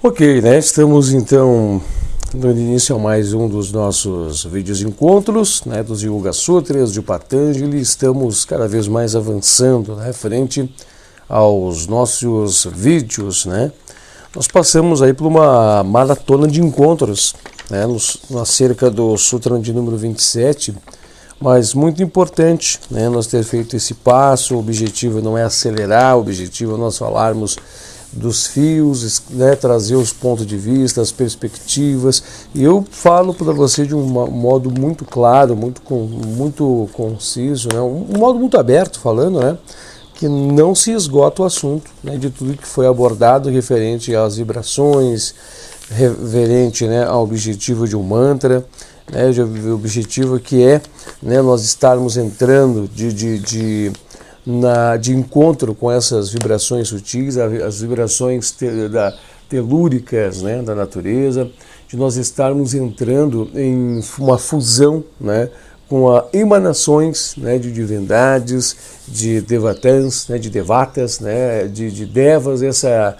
Ok, né? Estamos então dando início a mais um dos nossos vídeos encontros, né? Dos Yoga Sutras de Patanjali. Estamos cada vez mais avançando, né? Frente aos nossos vídeos, né? Nós passamos aí por uma maratona de encontros, né? Acerca do Sutra de número 27, mas muito importante, né? Nós ter feito esse passo. O objetivo não é acelerar, o objetivo é nós falarmos dos fios, né, trazer os pontos de vista, as perspectivas, e eu falo para você de um modo muito claro, muito conciso, né, um modo muito aberto falando, né, que não se esgota o assunto, né, de tudo que foi abordado referente às vibrações, referente, né, ao objetivo de um mantra, né, o objetivo que é, né, nós estarmos entrando de encontro com essas vibrações sutis, as vibrações telúricas, né, da natureza, de nós estarmos entrando em uma fusão, né, com emanações, né, de divindades, de devatans, né, de devatas, né, de devas, essa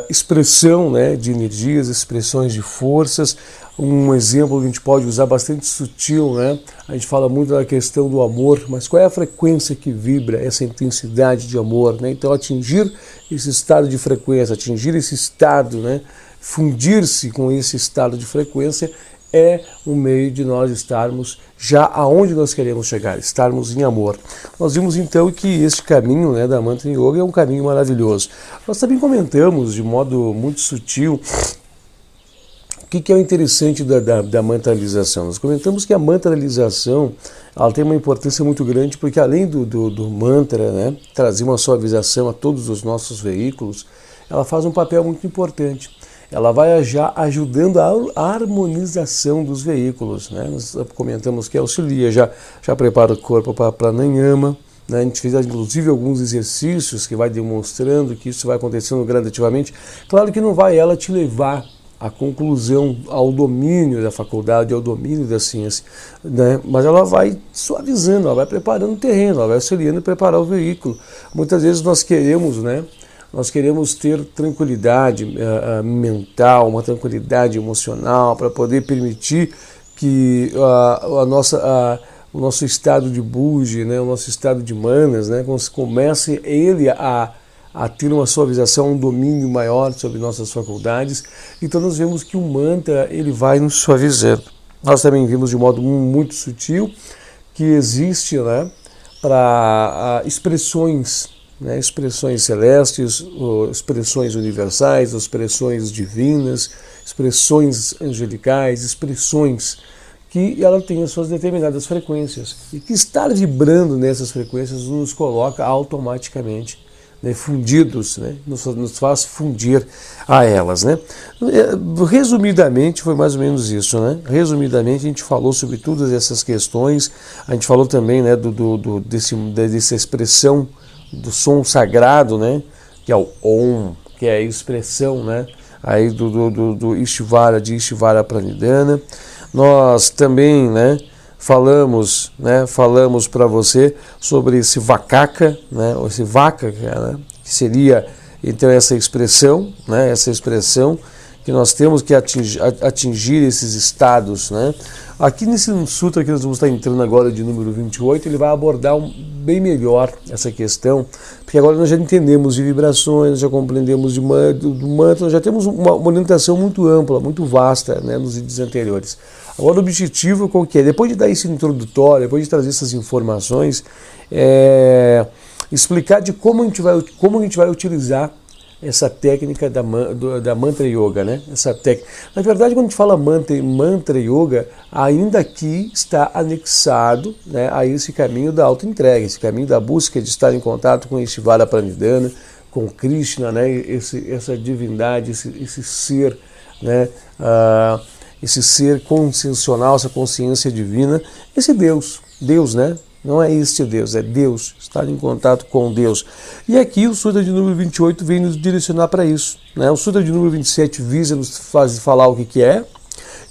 expressão, né, de energias, expressões de forças. Um exemplo que a gente pode usar bastante sutil, né? A gente fala muito da questão do amor, mas qual é a frequência que vibra essa intensidade de amor, né? Então atingir esse estado de frequência, atingir esse estado, né? Fundir-se com esse estado de frequência é um meio de nós estarmos já aonde nós queremos chegar, estarmos em amor. Nós vimos então que este caminho, né, da Mantra Yoga é um caminho maravilhoso. Nós também comentamos de modo muito sutil o que é o interessante da mantralização. Nós comentamos que a mantralização ela tem uma importância muito grande, porque além do mantra, né, trazer uma suavização a todos os nossos veículos, ela faz um papel muito importante. Ela vai já ajudando a harmonização dos veículos, né? Nós comentamos que auxilia, já prepara o corpo para pranayama, né? A gente fez inclusive alguns exercícios que vai demonstrando que isso vai acontecendo gradativamente. Claro que não vai ela te levar à conclusão, ao domínio da faculdade, ao domínio da ciência, né? Mas ela vai suavizando, ela vai preparando o terreno, ela vai auxiliando a preparar o veículo. Muitas vezes nós queremos, né? Nós queremos ter tranquilidade mental, uma tranquilidade emocional para poder permitir que o nosso estado de buji, né, o nosso estado de manas, né, comece ele a ter uma suavização, um domínio maior sobre nossas faculdades. Então nós vemos que o mantra ele vai nos suavizando. Nós também vimos de modo muito sutil que existe, né, para expressões, né, expressões celestes, expressões universais, expressões divinas, expressões angelicais, expressões que ela tem as suas determinadas frequências e que estar vibrando nessas frequências nos coloca automaticamente, né, fundidos, né, nos faz fundir a elas, né. Resumidamente foi mais ou menos isso, né. Resumidamente a gente falou sobre todas essas questões. A gente falou também, né, dessa expressão do som sagrado, né, que é o Om, que é a expressão, né, aí do Ishvara, de Ishvara Pranidhana. Nós também, né, falamos para você sobre esse Vakaka, né, esse Vaka, né, que seria então essa expressão, né, que nós temos que atingir esses estados, né. Aqui nesse sutra que nós vamos estar entrando agora, de número 28, ele vai abordar bem melhor essa questão, porque agora nós já entendemos de vibrações, já compreendemos do mantra, nós já temos uma orientação muito ampla, muito vasta, né, nos vídeos anteriores. Agora o objetivo qual que é? Depois de dar esse introdutório, depois de trazer essas informações, explicar de como a gente vai utilizar essa técnica da Mantra Yoga, né? Essa técnica. Na verdade, quando a gente fala mantra Yoga, ainda aqui está anexado, né, a esse caminho da auto-entrega, esse caminho da busca de estar em contato com Ishvara Pranidhana, com Krishna, né, essa divindade, esse ser, né, esse ser consciencial, essa consciência divina, esse Deus, né? Não é este Deus, é Deus, estar em contato com Deus. E aqui o Sutra de número 28 vem nos direcionar para isso, né? O Sutra de número 27 visa nos falar o que é,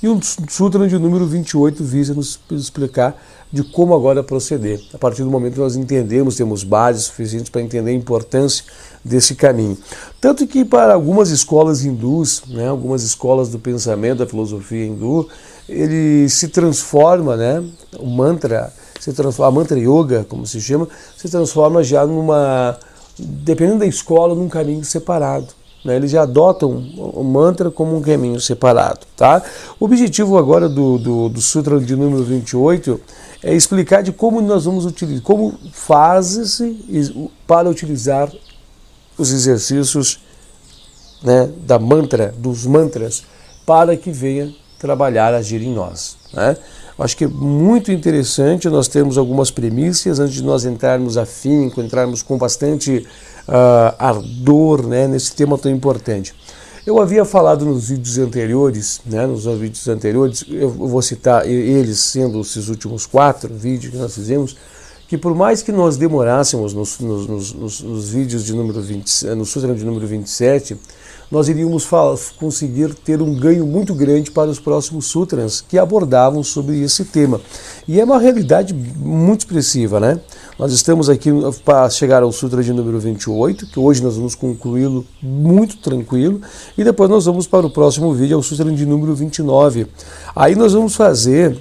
E o Sutra de número 28 visa nos explicar de como agora proceder. A partir do momento que nós entendemos, temos bases suficientes para entender a importância desse caminho. Tanto que para algumas escolas hindus, né, algumas escolas do pensamento, da filosofia hindu, ele se transforma, né, o mantra, a mantra yoga, como se chama, se transforma já numa, dependendo da escola, num caminho separado. Eles já adotam o mantra como um caminho separado. Tá? O objetivo agora do Sutra de número 28 é explicar de como nós vamos utilizar, como faz-se para utilizar os exercícios, né, dos mantras, para que venha trabalhar, agir em nós. Né? Eu acho que é muito interessante, nós temos algumas premissas antes de nós entrarmos afinco, entrarmos com bastante ardor, né, nesse tema tão importante. Eu havia falado nos vídeos anteriores, eu vou citar eles sendo esses últimos 4 vídeos que nós fizemos, que por mais que nós demorássemos nos vídeos de número 20, no Sutra de número 27, nós iríamos conseguir ter um ganho muito grande para os próximos sutras que abordavam sobre esse tema. E é uma realidade muito expressiva, né? Nós estamos aqui para chegar ao Sutra de número 28, que hoje nós vamos concluí-lo muito tranquilo, e depois nós vamos para o próximo vídeo, ao Sutra de número 29. Aí nós vamos fazer,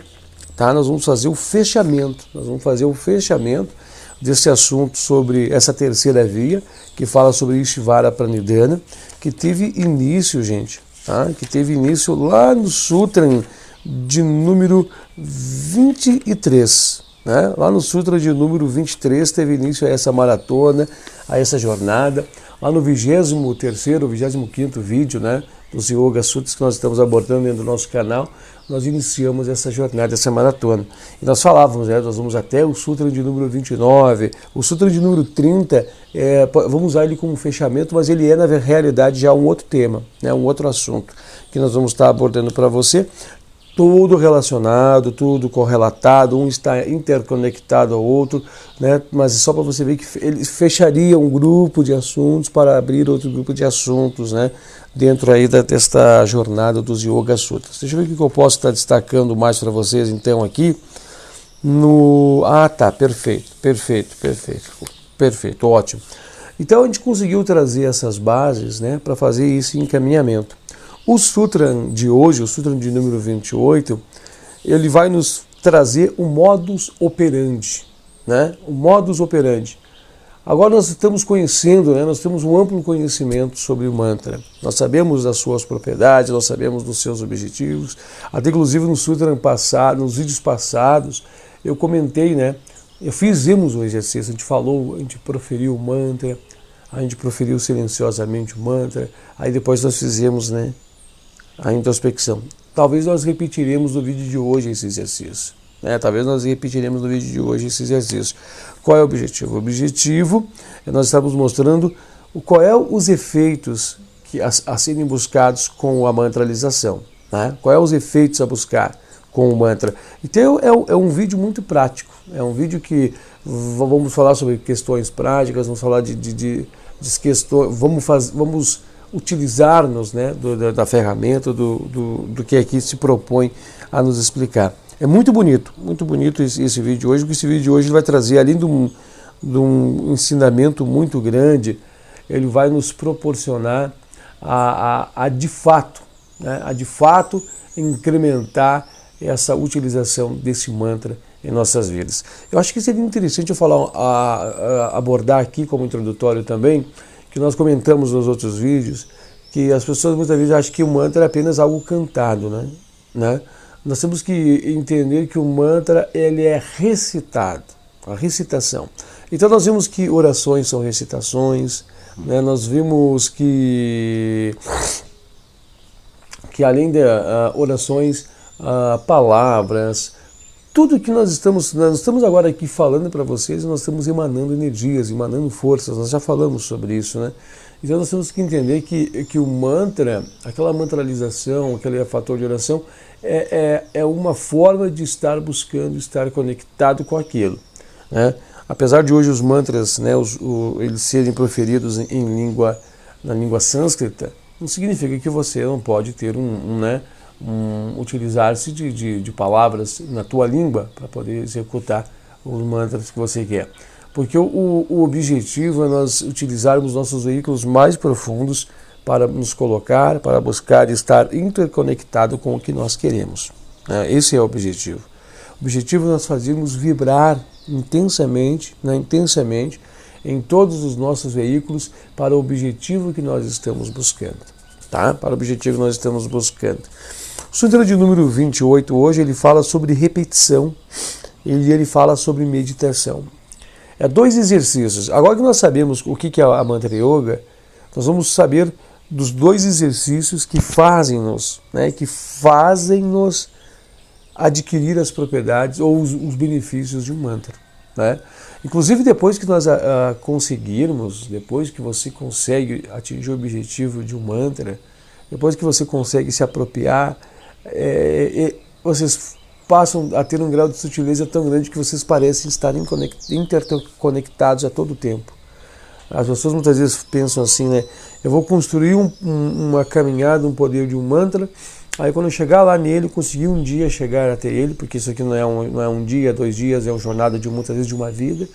tá? Nós vamos fazer o fechamento, desse assunto sobre essa terceira via, que fala sobre Ishvara Pranidhana, que teve início, gente, tá? Que teve início lá no Sutra de número 23, né? Lá no Sutra de número 23 teve início a essa maratona, a essa jornada. Lá no 23º, 25º vídeo, né, dos Yoga Sutras que nós estamos abordando dentro do nosso canal, nós iniciamos essa jornada, essa maratona. E nós falávamos, né, nós vamos até o Sutra de número 29, o Sutra de número 30, vamos usar ele como fechamento, mas ele é, na realidade, já um outro tema, né, um outro assunto que nós vamos estar abordando para você. Tudo relacionado, tudo correlatado, um está interconectado ao outro, né? Mas só para você ver que ele fecharia um grupo de assuntos para abrir outro grupo de assuntos, né? Dentro aí desta jornada dos Yoga Sutras. Deixa eu ver o que eu posso estar destacando mais para vocês então aqui. Perfeito, ótimo. Então a gente conseguiu trazer essas bases, né, para fazer esse encaminhamento. O Sutra de hoje, o Sutra de número 28, ele vai nos trazer o modus operandi, né? O modus operandi. Agora nós estamos conhecendo, né? Nós temos um amplo conhecimento sobre o mantra. Nós sabemos das suas propriedades, nós sabemos dos seus objetivos. Até inclusive no Sutra passado, nos vídeos passados, eu comentei, né? Fizemos o exercício, a gente proferiu o mantra, a gente proferiu silenciosamente o mantra, aí depois nós fizemos, né, a introspecção. Talvez nós repetiremos no vídeo de hoje esse exercício. Qual é o objetivo? O objetivo é nós estamos mostrando qual é os efeitos a serem buscados com a mantralização. Né? Qual é os efeitos a buscar com o mantra. Então é um vídeo muito prático. É um vídeo que vamos falar sobre questões práticas, vamos falar de questões, vamos utilizar-nos, né, da ferramenta, do que aqui se propõe a nos explicar. É muito bonito esse vídeo hoje, porque esse vídeo hoje vai trazer, além de um ensinamento muito grande, ele vai nos proporcionar a de fato, né, incrementar essa utilização desse mantra em nossas vidas. Eu acho que seria interessante eu abordar aqui como introdutório também, que nós comentamos nos outros vídeos, que as pessoas muitas vezes acham que o mantra é apenas algo cantado, né? Nós temos que entender que o mantra ele é recitado, a recitação. Então nós vimos que orações são recitações, né? Nós vimos que além de orações, palavras, tudo que nós estamos agora aqui falando para vocês, nós estamos emanando energias, emanando forças, nós já falamos sobre isso, né? Então nós temos que entender que o mantra, aquela mantralização, aquele fator de oração, é uma forma de estar buscando, estar conectado com aquilo, né? Apesar de hoje os mantras, né, eles serem proferidos na língua sânscrita, não significa que você não pode ter utilizar-se de palavras na tua língua para poder executar os mantras que você quer. Porque o objetivo é nós utilizarmos nossos veículos mais profundos para nos colocar, para buscar estar interconectado com o que nós queremos. Esse é o objetivo. O objetivo é nós fazermos vibrar intensamente, em todos os nossos veículos para o objetivo que nós estamos buscando. Tá? Para o objetivo que nós estamos buscando. O Sutra de número 28 hoje ele fala sobre repetição e ele fala sobre meditação. É 2 exercícios. Agora que nós sabemos o que é a Mantra Yoga, nós vamos saber dos 2 exercícios que fazem-nos adquirir as propriedades ou os benefícios de um mantra. Né? Inclusive depois que nós conseguirmos, depois que você consegue atingir o objetivo de um mantra, depois que você consegue se apropriar, vocês passam a ter um grau de sutileza tão grande que vocês parecem estar interconectados a todo tempo. As pessoas muitas vezes pensam assim, né? Eu vou construir uma caminhada, um poder de um mantra, aí quando eu chegar lá nele, conseguir um dia chegar até ele, porque isso aqui não é um dia, 2 dias, é uma jornada de muitas vezes de uma vida,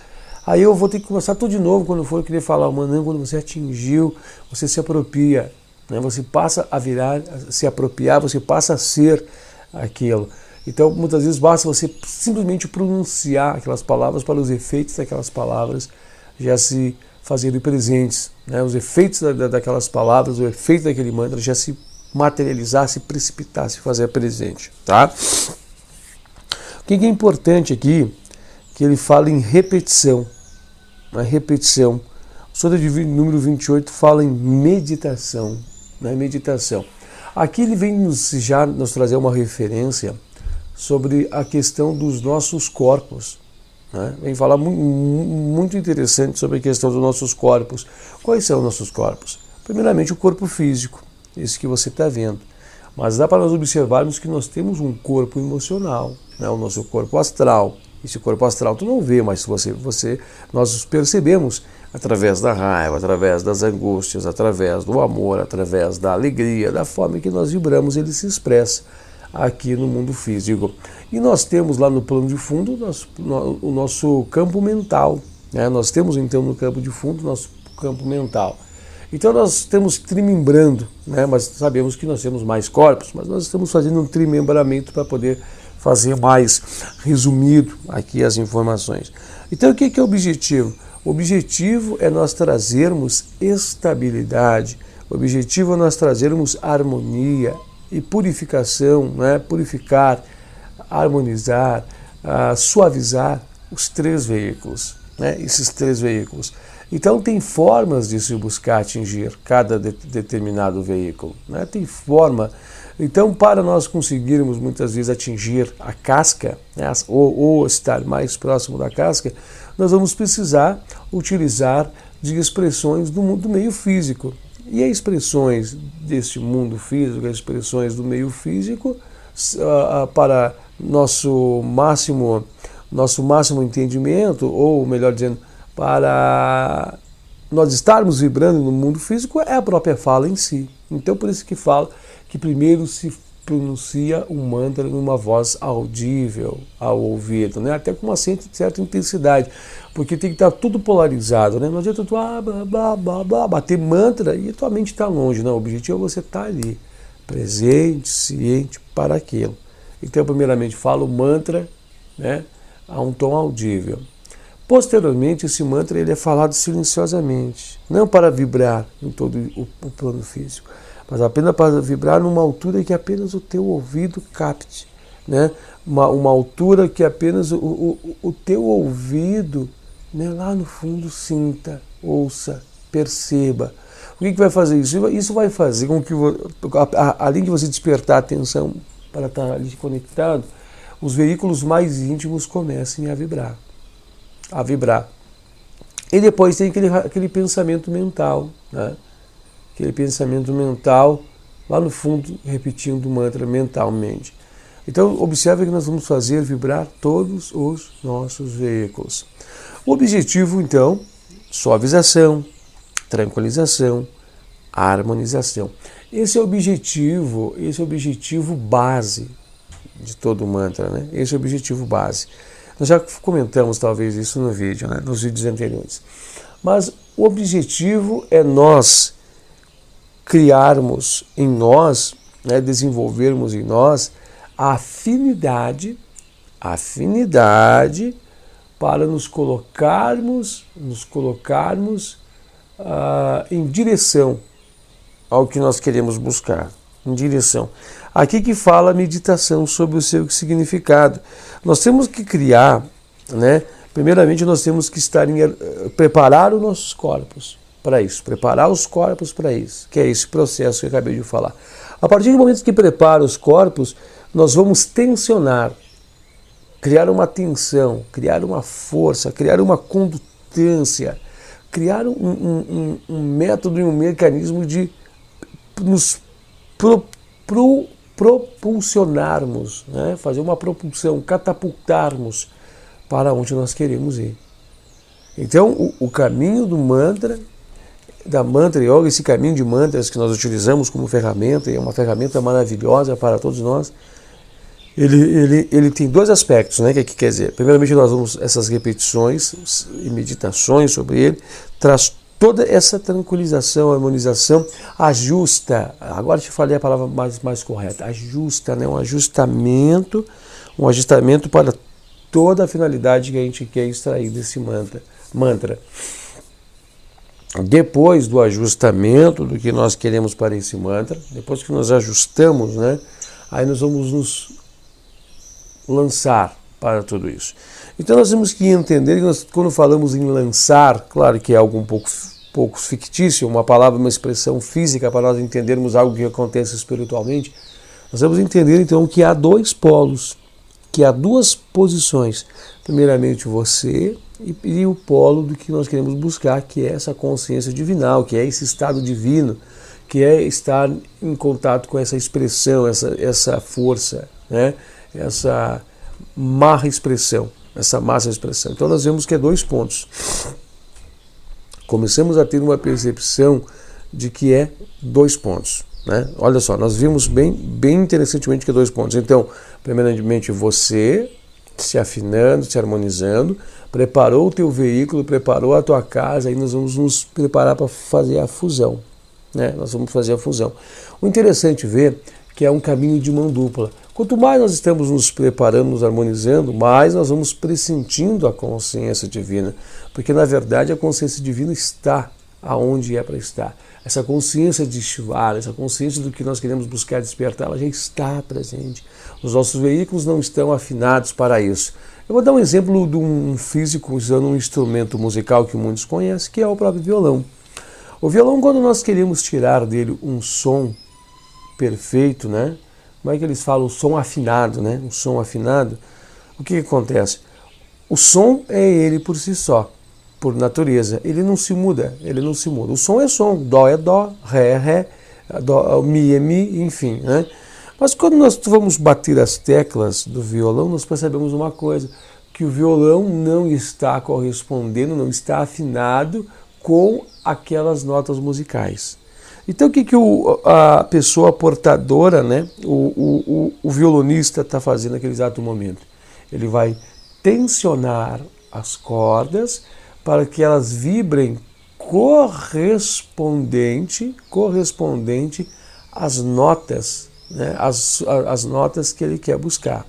aí eu vou ter que começar tudo de novo quando eu for querer falar, não, quando você atingiu, você se apropria, né? Você passa a virar, a se apropriar, você passa a ser aquilo. Então, muitas vezes basta você simplesmente pronunciar aquelas palavras para os efeitos daquelas palavras já se fazerem presentes. Né? Os efeitos daquelas palavras, o efeito daquele mantra já se materializar, se precipitar, se fazer presente. Tá? O que é importante aqui, que ele fala em repetição. A repetição. O Sutra de número 28 fala em meditação. Né? Meditação. Aqui ele vem nos trazer uma referência sobre a questão dos nossos corpos. Né? Vem falar muito interessante sobre a questão dos nossos corpos. Quais são os nossos corpos? Primeiramente o corpo físico, esse que você está vendo. Mas dá para nós observarmos que nós temos um corpo emocional, né? O nosso corpo astral. Esse corpo astral tu não vê, mas nós percebemos através da raiva, através das angústias, através do amor, através da alegria, da forma que nós vibramos, ele se expressa aqui no mundo físico. E nós temos lá no plano de fundo o nosso campo mental. Né? Nós temos então no campo de fundo o nosso campo mental. Então nós estamos trimembrando, né? Mas sabemos que nós temos mais corpos, mas nós estamos fazendo um trimembramento para poder fazer mais resumido aqui as informações. Então o que é o objetivo? O objetivo é nós trazermos estabilidade, o objetivo é nós trazermos harmonia e purificação, né? Purificar, harmonizar, suavizar os 3 veículos, né? Esses 3 veículos. Então tem formas de se buscar atingir cada determinado veículo, né? Tem forma. Então para nós conseguirmos muitas vezes atingir a casca, né? ou estar mais próximo da casca, nós vamos precisar utilizar de expressões do meio físico. E as expressões deste mundo físico, as expressões do meio físico, para nosso máximo entendimento, ou melhor dizendo, para nós estarmos vibrando no mundo físico, é a própria fala em si. Então por isso que fala que primeiro se pronuncia um mantra numa voz audível ao ouvido, né? Até com uma certa intensidade, porque tem que estar tudo polarizado, né? Não adianta tu bater mantra e tua mente está longe, não. O objetivo é você estar ali, presente, ciente para aquilo. Então, primeiramente, fala o mantra, né, a um tom audível. Posteriormente, esse mantra ele é falado silenciosamente, não para vibrar em todo o plano físico, mas apenas para vibrar numa altura que apenas o teu ouvido capte, né? Uma altura que apenas o teu ouvido, né, lá no fundo sinta, ouça, perceba. O que vai fazer isso? Isso vai fazer com que, além de você despertar a atenção para estar ali conectado, os veículos mais íntimos comecem a vibrar. E depois tem aquele pensamento mental, né? Aquele pensamento mental lá no fundo, repetindo o mantra mentalmente. Então, observe que nós vamos fazer vibrar todos os nossos veículos. O objetivo, então, suavização, tranquilização, a harmonização. Esse é o objetivo base de todo o mantra, né? Esse é o objetivo base. Nós já comentamos talvez isso no vídeo, né? Nos vídeos anteriores. Mas o objetivo é nós criarmos em nós, né, desenvolvermos em nós a afinidade para nos colocarmos em direção ao que nós queremos buscar, em direção. Aqui que fala a meditação sobre o seu significado. Nós temos que criar, né? Primeiramente nós temos que preparar os nossos corpos para isso, preparar os corpos para isso, que é esse processo que eu acabei de falar. A partir do momento que prepara os corpos, nós vamos tensionar, criar uma tensão, criar uma força, criar uma condutância, criar um método e um mecanismo de nos propulsionarmos, né? Fazer uma propulsão, catapultarmos para onde nós queremos ir. Então, o caminho do mantra, da Mantra Yoga, esse caminho de mantras que nós utilizamos como ferramenta, e é uma ferramenta maravilhosa para todos nós, ele tem dois aspectos, né? Que quer dizer, primeiramente nós vamos essas repetições e meditações sobre ele, traz toda essa tranquilização, harmonização, ajusta, agora te falei a palavra mais correta, ajusta, né? Um ajustamento para toda a finalidade que a gente quer extrair desse mantra. Depois do ajustamento do que nós queremos para esse mantra, depois que nós ajustamos, né? Aí nós vamos nos lançar para tudo isso. Então nós temos que entender que nós, quando falamos em lançar, claro que é algo um pouco fictício, uma palavra, uma expressão física para nós entendermos algo que acontece espiritualmente, nós vamos entender então que há dois polos, que há duas posições. Primeiramente você e o polo do que nós queremos buscar, que é essa consciência divinal, que é esse estado divino, que é estar em contato com essa expressão, essa força, né? Essa massa expressão. Então nós vemos que é dois pontos. Começamos a ter uma percepção de que é dois pontos, né? Olha só, nós vimos bem interessantemente que é dois pontos. Então, primeiramente você se afinando, se harmonizando, preparou o teu veículo, preparou a tua casa, aí nós vamos nos preparar para fazer a fusão, né? Nós vamos fazer a fusão. O interessante ver que é um caminho de mão dupla. Quanto mais nós estamos nos preparando, nos harmonizando, mais nós vamos pressentindo a consciência divina, porque na verdade a consciência divina está aonde é para estar. Essa consciência de Shivara, essa consciência do que nós queremos buscar despertar, ela já está presente. Os nossos veículos não estão afinados para isso. Eu vou dar um exemplo de um físico usando um instrumento musical que muitos conhecem, que é o próprio violão. O violão, quando nós queremos tirar dele um som perfeito, né? Como é que eles falam? O som afinado, né? Um som afinado. O que acontece? O som é ele por si só, por natureza. Ele não se muda, O som é som. Dó é dó, ré é ré, mi é mi, enfim, né? Mas quando nós vamos bater as teclas do violão, nós percebemos uma coisa, que o violão não está correspondendo, não está afinado com aquelas notas musicais. Então o que a pessoa portadora, né, o violonista está fazendo naquele exato momento? Ele vai tensionar as cordas para que elas vibrem correspondente às notas, né, as notas que ele quer buscar.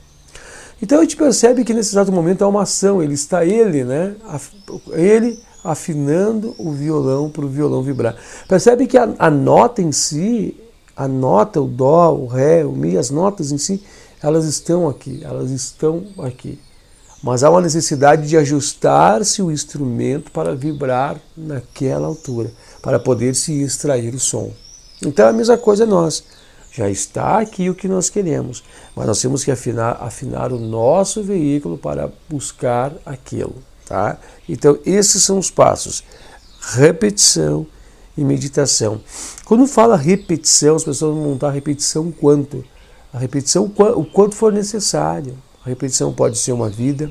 Então a gente percebe que nesse exato momento há uma ação, ele afinando o violão para o violão vibrar. Percebe que a nota em si, o dó, o ré, o mi, as notas em si, elas estão aqui. Mas há uma necessidade de ajustar-se o instrumento para vibrar naquela altura, para poder se extrair o som. Então a mesma coisa nós. Já está aqui o que nós queremos, mas nós temos que afinar o nosso veículo para buscar aquilo. Tá? Então esses são os passos: repetição e meditação. Quando fala repetição, as pessoas vão montar a repetição quanto? A repetição o quanto for necessário. A repetição pode ser uma vida,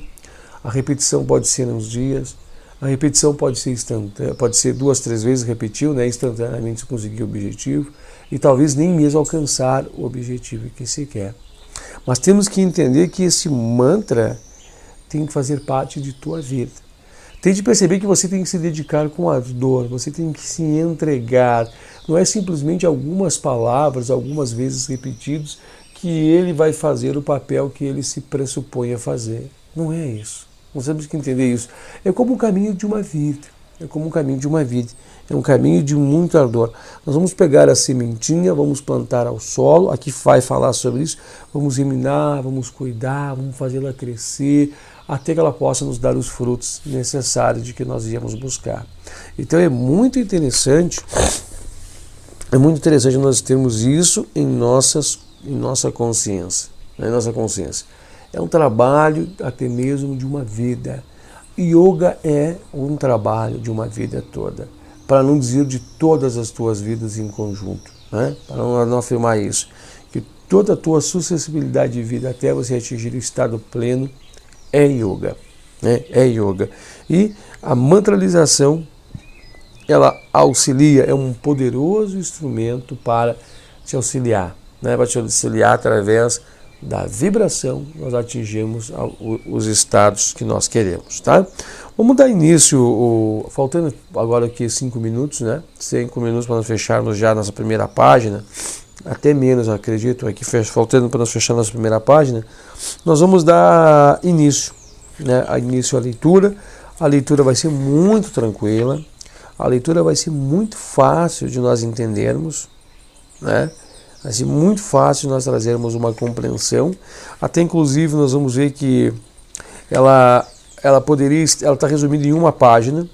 a repetição pode ser uns dias, A repetição pode ser instantânea, pode ser 2, 3 vezes, repetiu, né, instantaneamente conseguir o objetivo, e talvez nem mesmo alcançar o objetivo que se quer. Mas temos que entender que esse mantra tem que fazer parte de tua vida. Tem de perceber que você tem que se dedicar com ardor, você tem que se entregar. Não é simplesmente algumas palavras, algumas vezes repetidos, que ele vai fazer o papel que ele se pressupõe a fazer. Não é isso. Nós temos que entender isso. É como o caminho de uma vida. É como um caminho de uma vida. É um caminho de muito ardor. Nós vamos pegar a sementinha, vamos plantar ao solo. Aqui vai falar sobre isso. Vamos germinar, vamos cuidar, vamos fazê-la crescer, até que ela possa nos dar os frutos necessários de que nós íamos buscar. Então é muito interessante nós termos isso em nossa consciência. Em nossa consciência. É um trabalho até mesmo de uma vida. Yoga é um trabalho de uma vida toda, para não dizer de todas as tuas vidas em conjunto, né? Para não afirmar isso, que toda a tua suscessibilidade de vida até você atingir o estado pleno é yoga, né? É yoga. E a mantralização, ela auxilia, é um poderoso instrumento para te auxiliar, né? Para te auxiliar através da vibração, nós atingimos os estados que nós queremos, tá? Vamos dar início, faltando agora aqui 5 minutos, né? 5 minutos para nós fecharmos já nossa primeira página, até menos, acredito, aqui faltando para nós fechar nossa primeira página, nós vamos dar início, né? Início à leitura. A leitura vai ser muito tranquila, a leitura vai ser muito fácil de nós entendermos, né? Vai ser muito fácil nós trazermos uma compreensão. Até inclusive nós vamos ver que ela está resumida em uma página,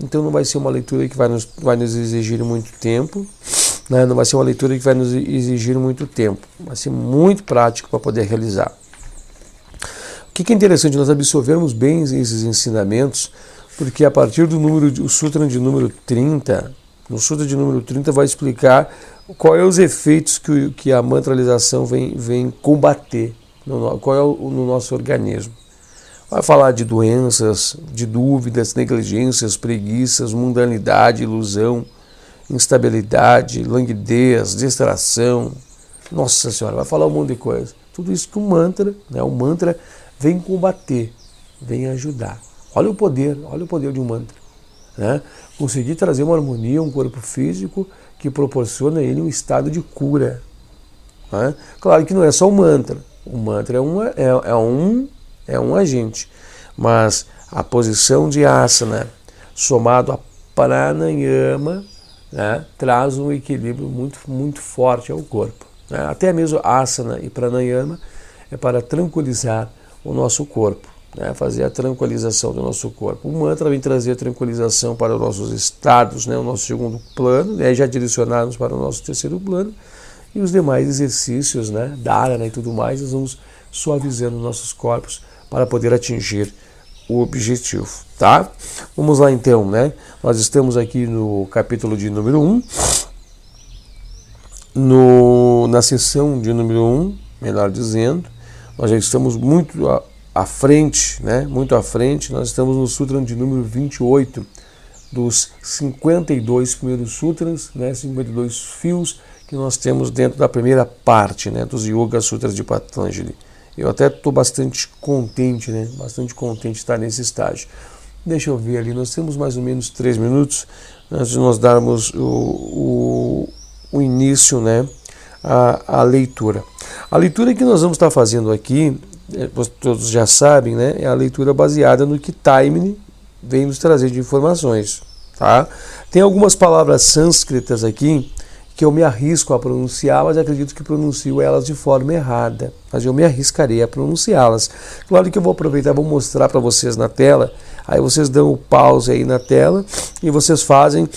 então não vai ser uma leitura que vai nos exigir muito tempo, né? Não vai ser uma leitura que vai nos exigir muito tempo, vai ser muito prático para poder realizar. O que é interessante nós absorvermos bem esses ensinamentos, porque a partir do Sutra de número 30, no Sutra de número 30 vai explicar qual é os efeitos que a mantralização vem combater no nosso organismo. Vai falar de doenças, de dúvidas, negligências, preguiças, mundanidade, ilusão, instabilidade, languidez, distração. Nossa Senhora, vai falar um monte de coisa. Tudo isso que o mantra vem combater, vem ajudar. Olha o poder de um mantra, né? Conseguir trazer uma harmonia, um corpo físico que proporciona a ele um estado de cura, né? Claro que não é só o mantra é um agente, mas a posição de asana somado a pranayama, né, traz um equilíbrio muito, muito forte ao corpo, né? Até mesmo asana e pranayama é para tranquilizar o nosso corpo, né, fazer a tranquilização do nosso corpo. O mantra vem trazer a tranquilização para os nossos estados, né, o nosso segundo plano, né, já direcionados para o nosso terceiro plano, e os demais exercícios, né, dharana e tudo mais, nós vamos suavizando nossos corpos para poder atingir o objetivo, tá? Vamos lá então, né? Nós estamos aqui no capítulo de número 1, na sessão de número 1, melhor dizendo, nós já estamos muito à frente, né? Muito à frente, nós estamos no Sutra de número 28, dos 52 primeiros sutras, né? 52 fios que nós temos dentro da primeira parte, né? Dos Yoga Sutras de Patanjali. Eu até estou bastante contente, né? Bastante contente de estar nesse estágio. Deixa eu ver ali, nós temos mais ou menos 3 minutos antes de nós darmos o início, né? A leitura. A leitura que nós vamos estar fazendo aqui, todos já sabem, né? É a leitura baseada no que Taimini vem nos trazer de informações, tá? Tem algumas palavras sânscritas aqui que eu me arrisco a pronunciar, mas acredito que pronuncio elas de forma errada, mas eu me arriscarei a pronunciá-las. Claro que eu vou aproveitar, vou mostrar para vocês na tela, aí vocês dão o pause aí na tela e vocês fazem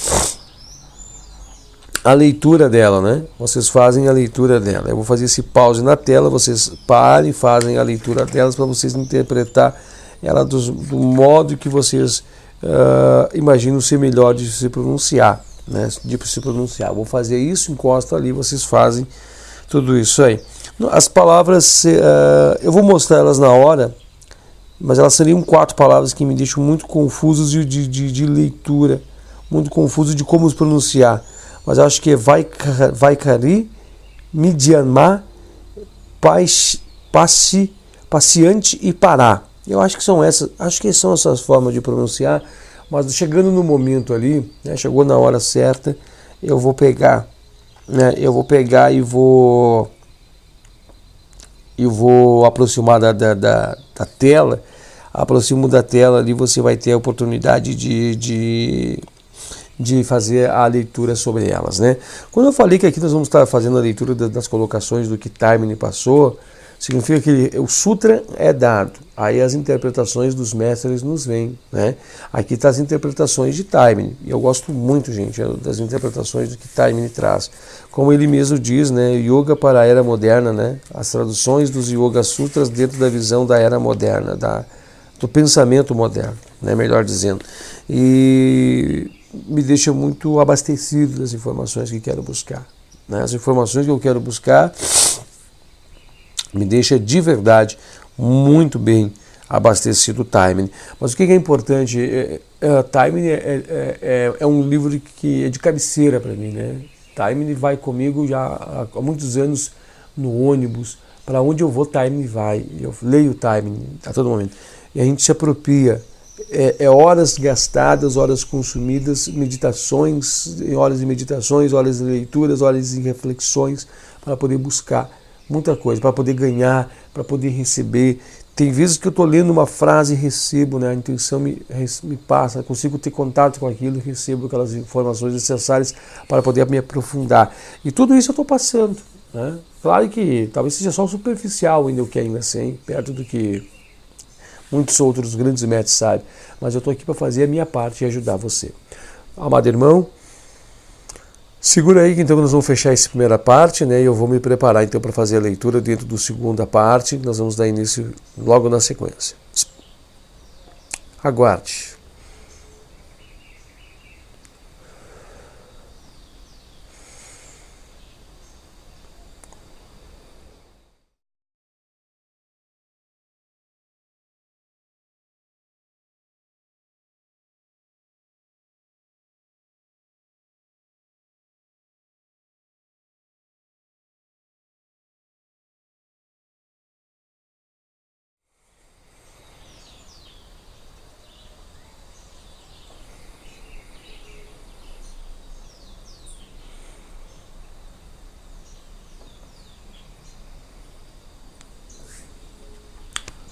a leitura dela, né? Vocês fazem a leitura dela. Eu vou fazer esse pause na tela, vocês parem e fazem a leitura delas para vocês interpretar ela do modo que vocês imaginam ser melhor de se pronunciar. Né, de se pronunciar. Vou fazer isso, encosta ali, vocês fazem tudo isso aí. As palavras, eu vou mostrar elas na hora mas elas seriam 4 palavras que me deixam muito confusos de leitura, muito confuso de como pronunciar. Mas eu acho que é Vaikari, Midianmar, Paciente e Pará. Eu acho que são essas formas de pronunciar, mas chegando no momento ali, né, chegou na hora certa, eu vou pegar, né, e vou aproximar da tela. Aproximo da tela ali, você vai ter a oportunidade de fazer a leitura sobre elas, né? Quando eu falei que aqui nós vamos estar fazendo a leitura das colocações do que Taimini passou, significa que o sutra é dado, aí as interpretações dos mestres nos vêm, né? Aqui está as interpretações de Taimini, e eu gosto muito, gente, das interpretações do que Taimini traz. Como ele mesmo diz, né? Yoga para a era moderna, né? As traduções dos Yoga Sutras dentro da visão da era moderna, do pensamento moderno, né? Melhor dizendo. E me deixa muito abastecido das informações que quero buscar, né? As informações que eu quero buscar me deixa de verdade muito bem abastecido o Taimini. Mas o que é importante, Taimini é um livro que é de cabeceira para mim, né? Taimini vai comigo já há muitos anos no ônibus, para onde eu vou Taimini vai, eu leio Taimini a todo momento, e a gente se apropria, horas gastadas, horas consumidas, meditações, horas de meditações, horas de leituras, horas de reflexões, para poder buscar muita coisa, para poder ganhar, para poder receber. Tem vezes que eu estou lendo uma frase e recebo, né? A intuição me passa, consigo ter contato com aquilo e recebo aquelas informações necessárias para poder me aprofundar. E tudo isso eu estou passando, né? Claro que talvez seja só superficial ainda o que ainda sei, perto do que muitos outros grandes mestres sabem, mas eu estou aqui para fazer a minha parte e ajudar você. Amado irmão, segura aí que então nós vamos fechar essa primeira parte, né? E eu vou me preparar então para fazer a leitura dentro da segunda parte. Nós vamos dar início logo na sequência. Aguarde.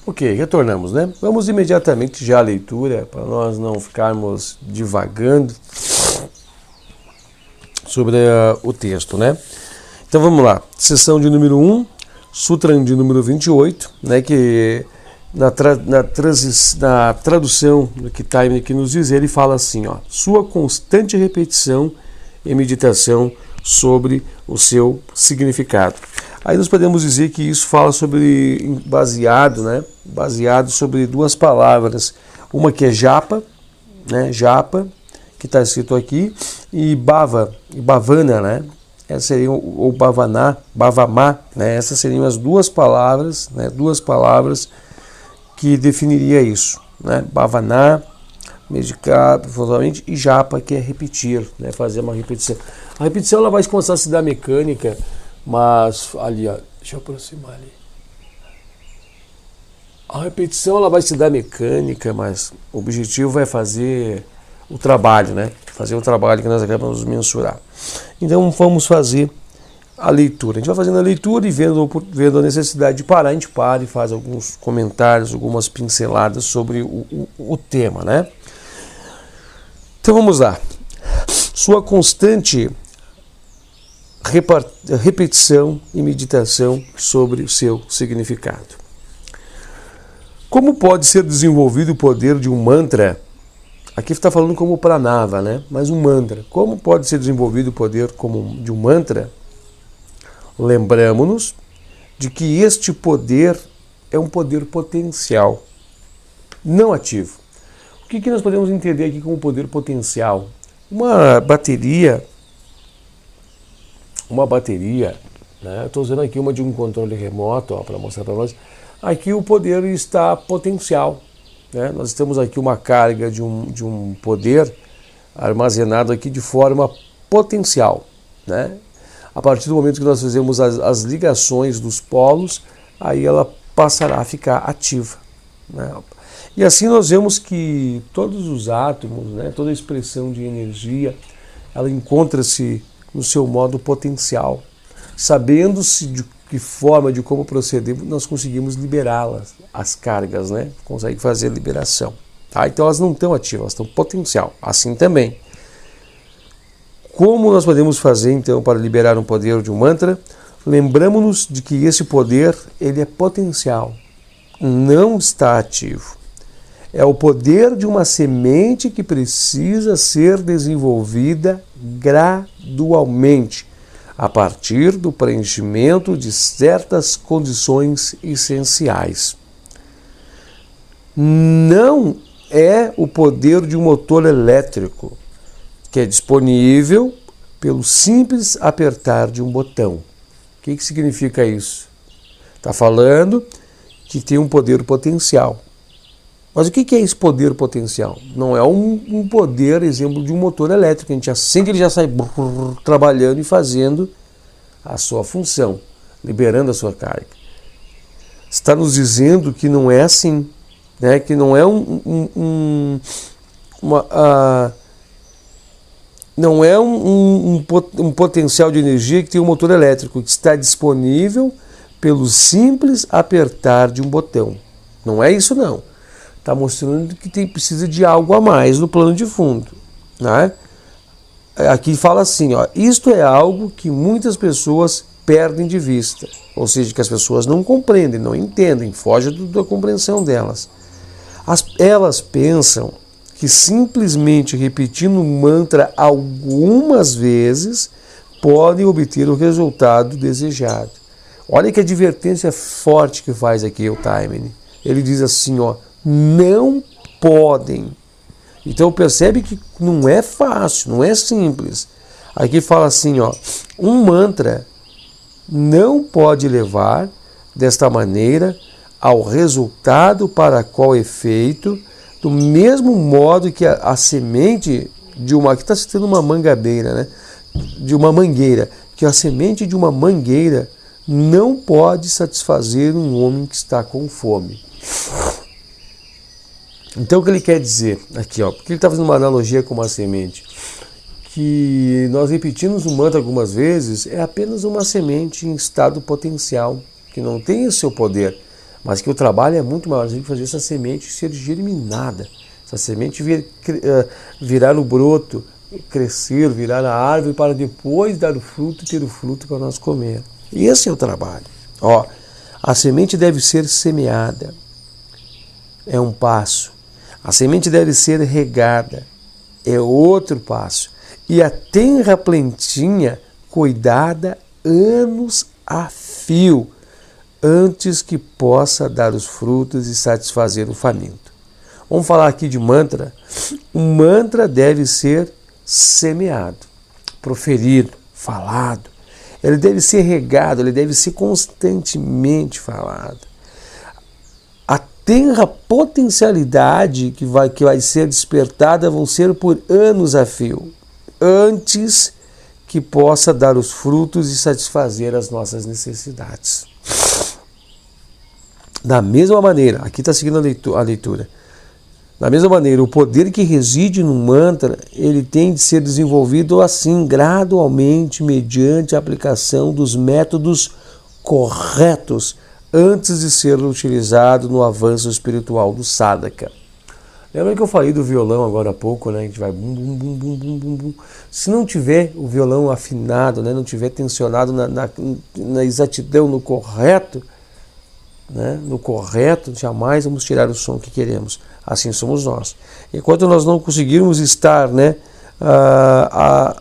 Ok, retornamos, né? Vamos imediatamente já à leitura, para nós não ficarmos divagando sobre o texto, né? Então vamos lá, sessão de número 1, Sutra de número 28, né? Que na tradução do que Taimini aqui nos diz, ele fala assim, ó, sua constante repetição e meditação sobre o seu significado. Aí nós podemos dizer que isso fala sobre, baseado sobre 2 palavras, uma que é japa, né, japa, que está escrito aqui, e bhavana, né, essa seria, ou bhavana, bhavama, né, essas seriam as 2 palavras, né, 2 palavras que definiria isso, né, bhavana, medicar profundamente, e japa, que é repetir, né, fazer uma repetição. A repetição ela vai começar a se dar mecânica, mas ali, ó, deixa eu aproximar ali. A repetição ela vai se dar mecânica, mas o objetivo vai fazer o trabalho, né? Fazer o trabalho que nós acabamos de mensurar. Então vamos fazer a leitura. A gente vai fazendo a leitura e vendo a necessidade de parar, a gente para e faz alguns comentários, algumas pinceladas sobre o tema, né? Então vamos lá. Sua constante repetição e meditação sobre o seu significado. Como pode ser desenvolvido o poder de um mantra? Aqui está falando como pranava, né? Mas um mantra. Como pode ser desenvolvido o poder de um mantra? Lembramos-nos de que este poder é um poder potencial, não ativo. O que nós podemos entender aqui como poder potencial? Uma bateria, né? Eu estou usando aqui uma de um controle remoto para mostrar para nós. aqui o poder está potencial, né? Nós temos aqui uma carga de um poder armazenado aqui de forma potencial, né? A partir do momento que nós fizemos as ligações dos polos, aí ela passará a ficar ativa, né? E assim nós vemos que todos os átomos, né, toda a expressão de energia, ela encontra-se no seu modo potencial. Sabendo-se de que forma, de como proceder, nós conseguimos liberá-las, as cargas, né? Consegue fazer a liberação. Tá? Então elas não estão ativas, elas estão potencial. Assim também. Como nós podemos fazer então para liberar um poder de um mantra? Lembramos-nos de que esse poder ele é potencial, não está ativo. É o poder de uma semente que precisa ser desenvolvida gradualmente, a partir do preenchimento de certas condições essenciais. Não é o poder de um motor elétrico, que é disponível pelo simples apertar de um botão. O que significa isso? Está falando que tem um poder potencial. Mas o que é esse poder potencial? Não é um poder, exemplo, de um motor elétrico. A gente acende, ele já sai trabalhando e fazendo a sua função, liberando a sua carga. Está nos dizendo que não é assim, né? Que não é um potencial de energia que tem um motor elétrico, que está disponível pelo simples apertar de um botão. Não é isso, não. Está mostrando que precisa de algo a mais no plano de fundo, né? Aqui fala assim, ó, isto é algo que muitas pessoas perdem de vista, ou seja, que as pessoas não compreendem, não entendem, foge da compreensão delas. Elas pensam que simplesmente repetindo o mantra algumas vezes podem obter o resultado desejado. Olha que advertência forte que faz aqui o Taimini. Ele diz assim, ó, não podem. Então percebe que não é fácil, não é simples. Aqui fala assim, ó, um mantra não pode levar desta maneira ao resultado para qual é feito, do mesmo modo que a semente de uma, aqui está citando uma mangabeira, né? De uma mangueira, que a semente de uma mangueira não pode satisfazer um homem que está com fome. Então o que ele quer dizer aqui, ó, porque ele está fazendo uma analogia com uma semente, que nós repetimos um mantra algumas vezes, é apenas uma semente em estado potencial, que não tem o seu poder, mas que o trabalho é muito maior. A gente tem que fazer essa semente ser germinada, essa semente virar o broto, crescer, virar a árvore, para depois dar o fruto e ter o fruto para nós comer. E esse é o trabalho. Ó, a semente deve ser semeada, é um passo. A semente deve ser regada, é outro passo. E a tenra plantinha cuidada anos a fio, antes que possa dar os frutos e satisfazer o faminto. Vamos falar aqui de mantra. O mantra deve ser semeado, proferido, falado. Ele deve ser regado, ele deve ser constantemente falado. A tenra potencialidade que vai ser despertada vão ser por anos a fio, antes que possa dar os frutos e satisfazer as nossas necessidades. Da mesma maneira, aqui está seguindo a leitura, da mesma maneira, o poder que reside no mantra, ele tem de ser desenvolvido assim, gradualmente, mediante a aplicação dos métodos corretos, antes de ser utilizado no avanço espiritual do sadhaka. Lembra que eu falei do violão agora há pouco, né? A gente vai bum, bum, bum, bum, bum, bum, bum. Se não tiver o violão afinado, né? Não tiver tensionado na exatidão, no correto, né? No correto, jamais vamos tirar o som que queremos. Assim somos nós. Enquanto nós não conseguirmos estar, né,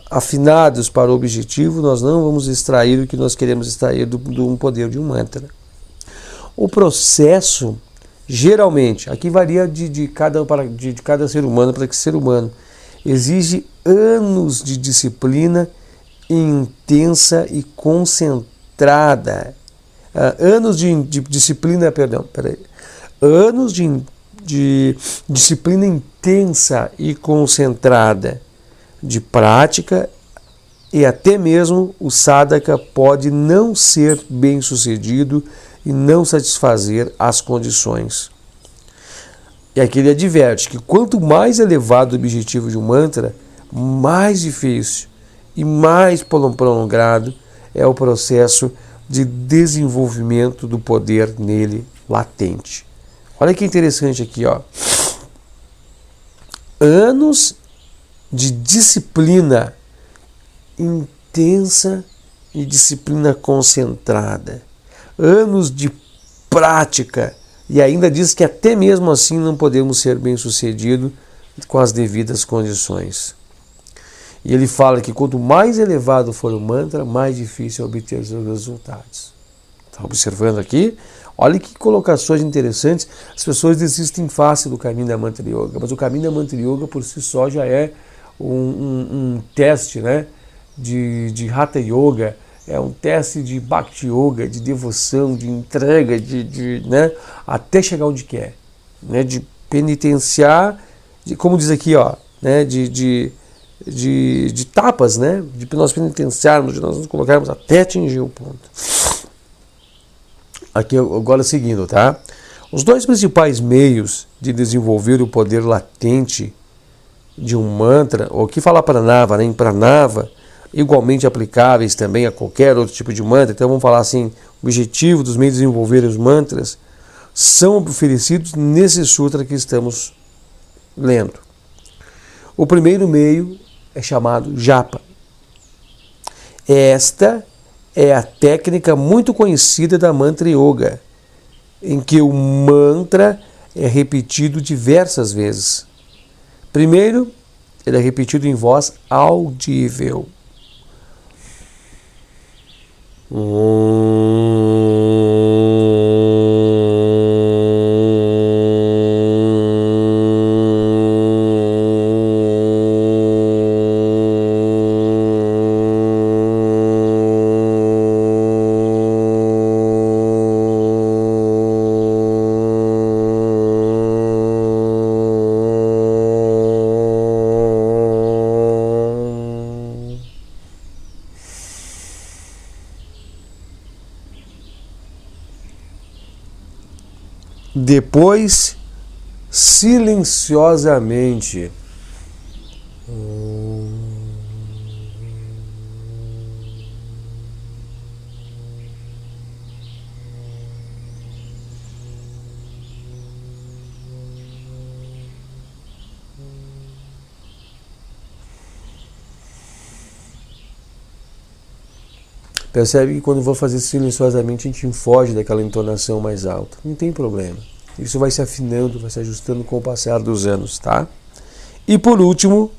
afinados para o objetivo, nós não vamos extrair o que nós queremos extrair do poder de um mantra. O processo, geralmente, aqui varia de cada ser humano para que ser humano, exige anos de disciplina intensa e concentrada, anos de disciplina, anos de disciplina intensa e concentrada, de prática, e até mesmo o sadhaka pode não ser bem sucedido e não satisfazer as condições. E aqui ele adverte que quanto mais elevado o objetivo de um mantra, mais difícil e mais prolongado é o processo de desenvolvimento do poder nele latente. Olha que interessante aqui, ó. Anos de disciplina intensa e disciplina concentrada. Anos de prática. E ainda diz que até mesmo assim não podemos ser bem-sucedidos com as devidas condições. E ele fala que quanto mais elevado for o mantra, mais difícil é obter os resultados. Está observando aqui? Olha que colocações interessantes. As pessoas desistem fácil do caminho da Mantra Yoga, mas o caminho da Mantra Yoga por si só já é um teste, né, de Hatha Yoga, é um teste de Bhakti Yoga, de devoção, de entrega, né, até chegar onde quer, né, de penitenciar, como diz aqui, ó, né, de tapas, né, de nós penitenciarmos, de nós nos colocarmos até atingir o ponto. Aqui agora seguindo, tá? Os dois principais meios de desenvolver o poder latente de um mantra, ou que fala pranava, né, em pranava, igualmente aplicáveis também a qualquer outro tipo de mantra. Então vamos falar assim, o objetivo dos meios de desenvolver os mantras são oferecidos nesse sutra que estamos lendo. O primeiro meio é chamado japa. Esta é a técnica muito conhecida da Mantra Yoga, em que o mantra é repetido diversas vezes. Primeiro, ele é repetido em voz audível. Depois, silenciosamente, percebe que quando vou fazer silenciosamente a gente foge daquela entonação mais alta. Não tem problema. Isso vai se afinando, vai se ajustando com o passar dos anos, tá? E por último,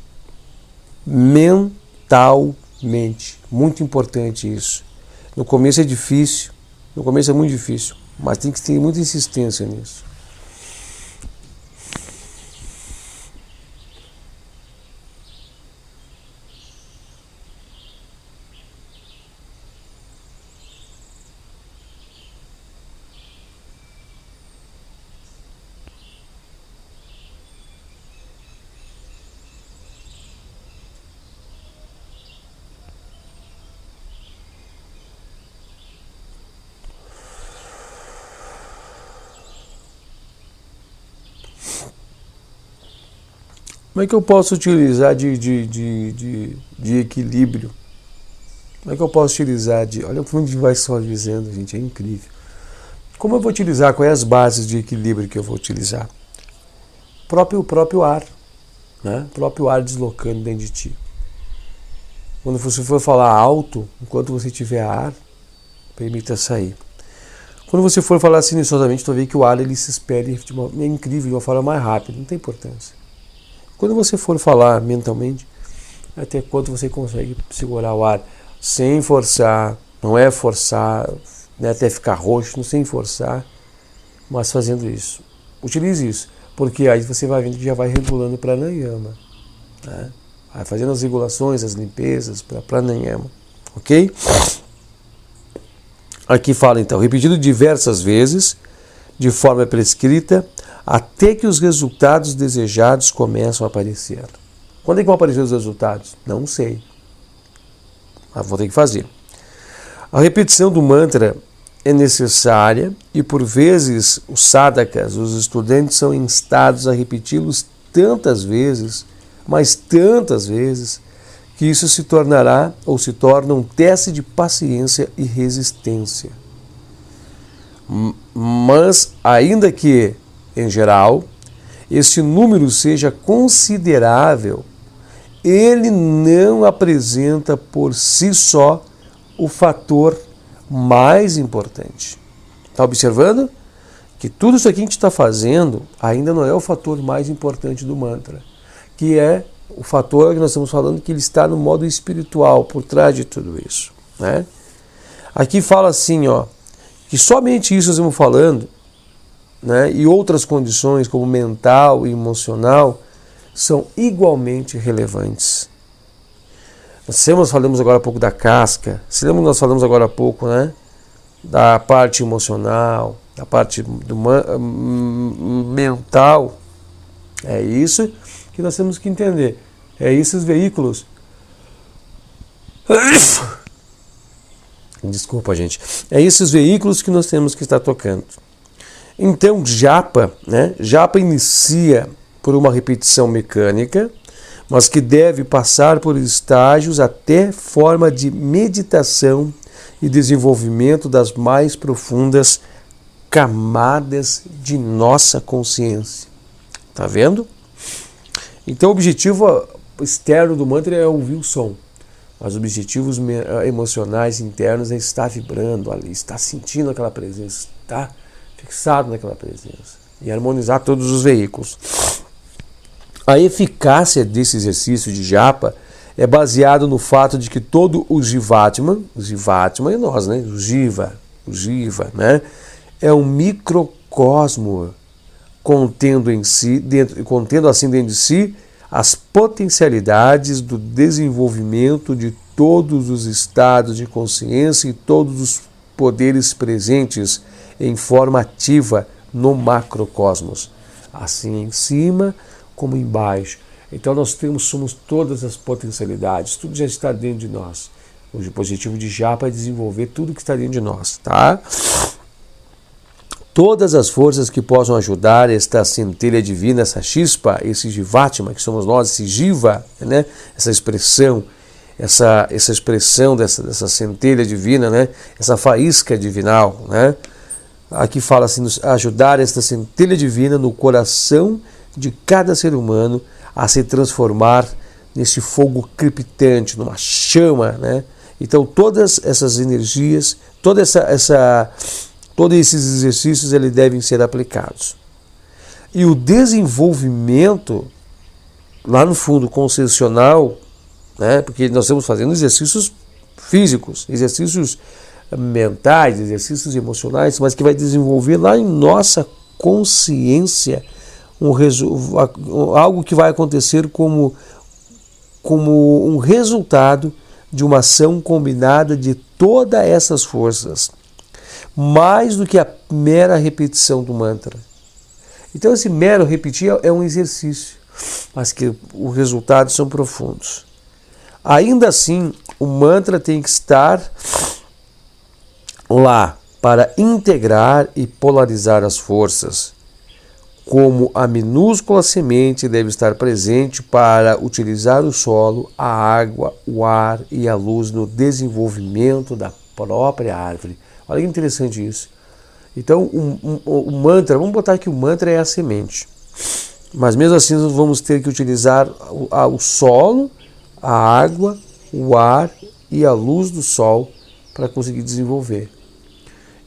mentalmente. Muito importante isso. No começo é difícil, no começo é muito difícil, mas tem que ter muita insistência nisso. Como é que eu posso utilizar de equilíbrio? Como é que eu posso utilizar olha onde vai suavizando, gente, é incrível. Como eu vou utilizar? Quais as bases de equilíbrio que eu vou utilizar? O próprio ar, né? O próprio ar deslocando dentro de ti. Quando você for falar alto, enquanto você tiver ar, permita sair. Quando você for falar silenciosamente, tu vai ver que o ar ele se espelha é incrível, de uma forma mais rápida, não tem importância. Quando você for falar mentalmente, até quanto você consegue segurar o ar sem forçar, não é forçar, né, até ficar roxo, sem forçar, mas fazendo isso. Utilize isso, porque aí você vai vendo que já vai regulando o pranayama, né? Vai fazendo as regulações, as limpezas para pranayama, ok? Aqui fala então, repetido diversas vezes, de forma prescrita, até que os resultados desejados começam a aparecer. Quando é que vão aparecer os resultados? Não sei. Mas vou ter que fazer. A repetição do mantra é necessária e, por vezes, os sadhakas, os estudantes, são instados a repeti-los tantas vezes, mas tantas vezes, que isso se tornará ou se torna um teste de paciência e resistência. Mas, ainda que, em geral, este número seja considerável, ele não apresenta por si só o fator mais importante. Está observando? Que tudo isso aqui que a gente está fazendo ainda não é o fator mais importante do mantra, que é o fator que nós estamos falando, que ele está no modo espiritual, por trás de tudo isso, né? Aqui fala assim, ó, que somente isso nós estamos falando, né, e outras condições como mental e emocional são igualmente relevantes. Nós falamos agora há pouco da casca, se lembra que nós falamos agora há pouco, né, da parte emocional, da parte do mental. É isso que nós temos que entender. É esses veículos. Desculpa, gente. É esses veículos que nós temos que estar tocando. Então, japa, né? Japa inicia por uma repetição mecânica, mas que deve passar por estágios até forma de meditação e desenvolvimento das mais profundas camadas de nossa consciência. Tá vendo? Então, o objetivo externo do mantra é ouvir o som. Mas os objetivos emocionais internos é estar vibrando ali, estar sentindo aquela presença, estar fixado naquela presença e harmonizar todos os veículos. A eficácia desse exercício de japa é baseado no fato de que todo o Jivatma é nós, né? O Jiva, né? É um microcosmo contendo assim dentro de si as potencialidades do desenvolvimento de todos os estados de consciência e todos os poderes presentes em forma ativa no macrocosmos, assim em cima como embaixo. Então nós somos todas as potencialidades, tudo já está dentro de nós. O objetivo de japa é desenvolver tudo que está dentro de nós, tá? Todas as forças que possam ajudar esta centelha divina, essa chispa, esse jivatma que somos nós, esse jiva, né? Essa expressão dessa centelha divina, né? Essa faísca divinal, né? Aqui fala assim, ajudar esta centelha divina no coração de cada ser humano a se transformar nesse fogo crepitante, numa chama, né? Então todas essas energias, todos esses exercícios eles devem ser aplicados. E o desenvolvimento, lá no fundo, consciencial, né, porque nós estamos fazendo exercícios físicos, exercícios mentais, exercícios emocionais, mas que vai desenvolver lá em nossa consciência algo que vai acontecer como um resultado de uma ação combinada de todas essas forças, mais do que a mera repetição do mantra. Então esse mero repetir é um exercício, mas que os resultados são profundos. Ainda assim, o mantra tem que estar lá para integrar e polarizar as forças, como a minúscula semente deve estar presente para utilizar o solo, a água, o ar e a luz no desenvolvimento da própria árvore. Olha que interessante isso. Então, o mantra, vamos botar que o mantra é a semente. Mas mesmo assim, nós vamos ter que utilizar o solo, a água, o ar e a luz do sol para conseguir desenvolver.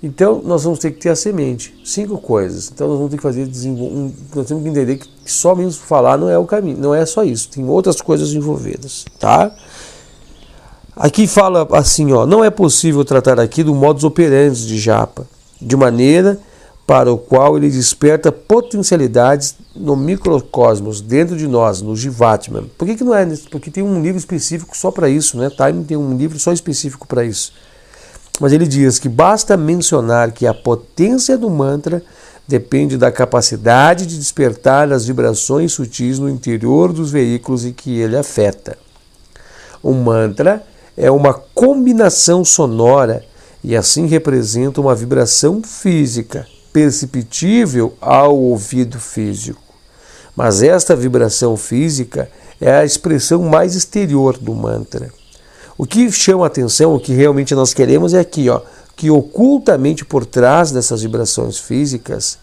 Então, nós vamos ter que ter a semente. 5 coisas. Então, nós vamos ter que fazer nós temos que entender que só mesmo falar não é o caminho, não é só isso. Tem outras coisas envolvidas, tá? Aqui fala assim, ó, não é possível tratar aqui do modus operandi de japa, de maneira para o qual ele desperta potencialidades no microcosmos, dentro de nós, no Jivatma. Por que não é? Porque tem um livro específico só para isso, né? Time tem um livro só específico para isso. Mas ele diz que basta mencionar que a potência do mantra depende da capacidade de despertar as vibrações sutis no interior dos veículos em que ele afeta. O mantra é uma combinação sonora e assim representa uma vibração física, perceptível ao ouvido físico. Mas esta vibração física é a expressão mais exterior do mantra. O que chama a atenção, o que realmente nós queremos é aqui, que ocultamente por trás dessas vibrações físicas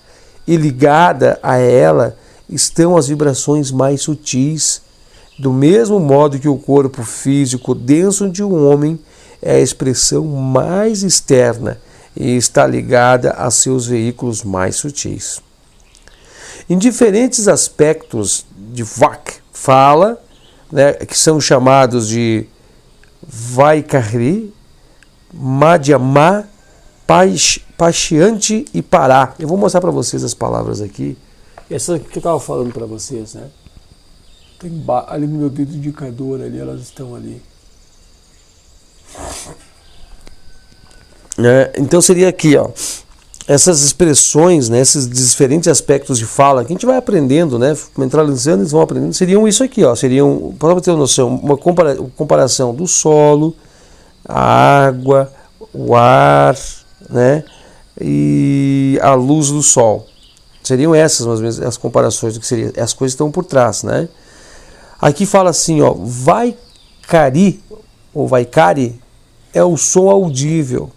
e ligada a ela estão as vibrações mais sutis. Do mesmo modo que o corpo físico denso de um homem é a expressão mais externa e está ligada a seus veículos mais sutis. Em diferentes aspectos de Vak fala, que são chamados de Vaikari, Madhyama, Pashyante e Pará. Eu vou mostrar para vocês as palavras aqui. Essa que eu estava falando para vocês, né? Tem ali no meu dedo indicador, ali, elas estão ali. Então seria aqui, essas expressões, né, esses diferentes aspectos de fala que a gente vai aprendendo, né, mentalizando, eles vão aprendendo, seriam isso aqui, seriam, para ter uma noção, uma comparação do solo, a água, o ar, né, e a luz do sol. Seriam essas, mais ou menos, as comparações do que seria, as coisas estão por trás, né. Aqui fala assim, Vaikari, ou Vaikari, é o som audível,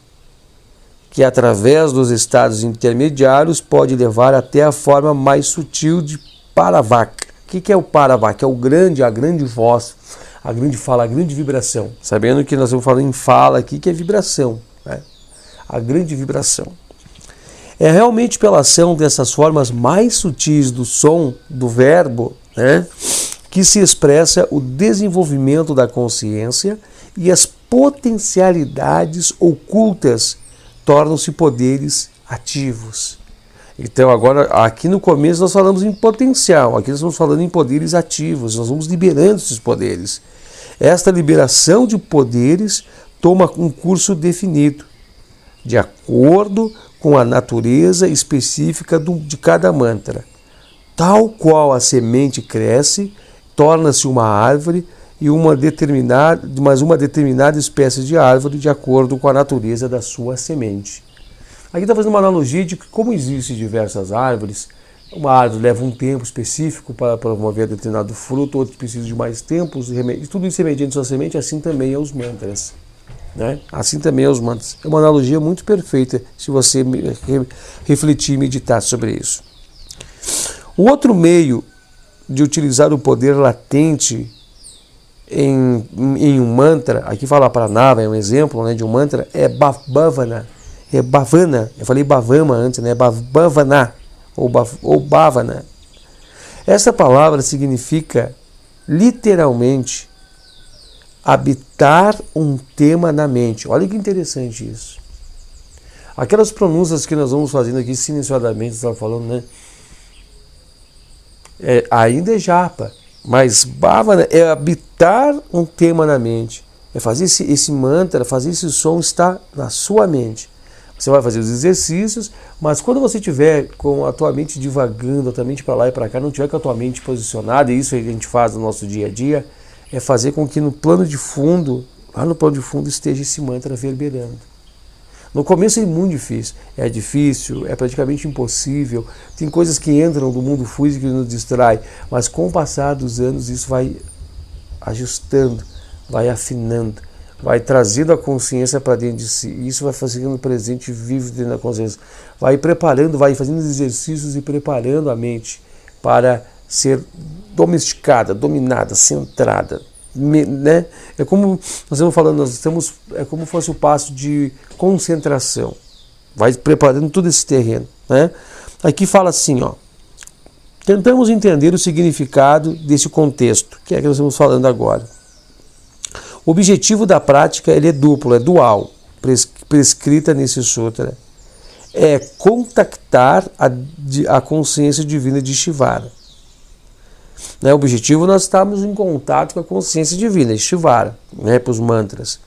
que através dos estados intermediários pode levar até a forma mais sutil de Paravak. O que é o Paravak? É a grande voz, a grande fala, a grande vibração. Sabendo que nós estamos falando em fala aqui, que é vibração, né? A grande vibração. É realmente pela ação dessas formas mais sutis do som, do verbo, né, que se expressa o desenvolvimento da consciência e as potencialidades ocultas tornam-se poderes ativos. Então agora, aqui no começo nós falamos em potencial, aqui nós estamos falando em poderes ativos, nós vamos liberando esses poderes. Esta liberação de poderes toma um curso definido, de acordo com a natureza específica de cada mantra. Tal qual a semente cresce, torna-se uma árvore, mas uma determinada espécie de árvore de acordo com a natureza da sua semente. Aqui está fazendo uma analogia de que como existem diversas árvores, uma árvore leva um tempo específico para promover determinado fruto, outro precisa de mais tempo, e tudo isso é mediante sua semente, assim também é os mantras. Né? Assim também é os mantras. É uma analogia muito perfeita se você refletir e meditar sobre isso. O outro meio de utilizar o poder latente em um mantra, aqui fala Pranava, é um exemplo, né, de um mantra, é Bhavana, é Bhavana, eu falei Bhavama antes, né, Bhavana, ou Bhavana. Essa palavra significa, literalmente, habitar um tema na mente. Olha que interessante isso. Aquelas pronúncias que nós vamos fazendo aqui silenciosamente, você estava falando, né, ainda é japa, mas Bhavana é habitar um tema na mente, é fazer esse mantra, fazer esse som estar na sua mente. Você vai fazer os exercícios, mas quando você tiver com a tua mente divagando, a tua mente para lá e para cá, não tiver com a tua mente posicionada, e isso a gente faz no nosso dia a dia, é fazer com que no plano de fundo, lá no plano de fundo, esteja esse mantra reverberando. No começo é muito difícil, é praticamente impossível, tem coisas que entram do mundo físico e nos distrai, mas com o passar dos anos isso vai ajustando, vai afinando, vai trazendo a consciência para dentro de si, e isso vai fazendo o presente vivo dentro da consciência, vai preparando, vai fazendo exercícios e preparando a mente para ser domesticada, dominada, centrada. Né? É como nós estamos falando, é como se fosse o passo de concentração, vai preparando todo esse terreno, né? Aqui fala assim, tentamos entender o significado desse contexto, que é que nós estamos falando agora. O objetivo da prática ele é duplo, é dual, prescrita nesse sutra, é contactar a consciência divina de Shivara. O objetivo nós estamos em contato com a consciência divina, Shivara, para os mantras.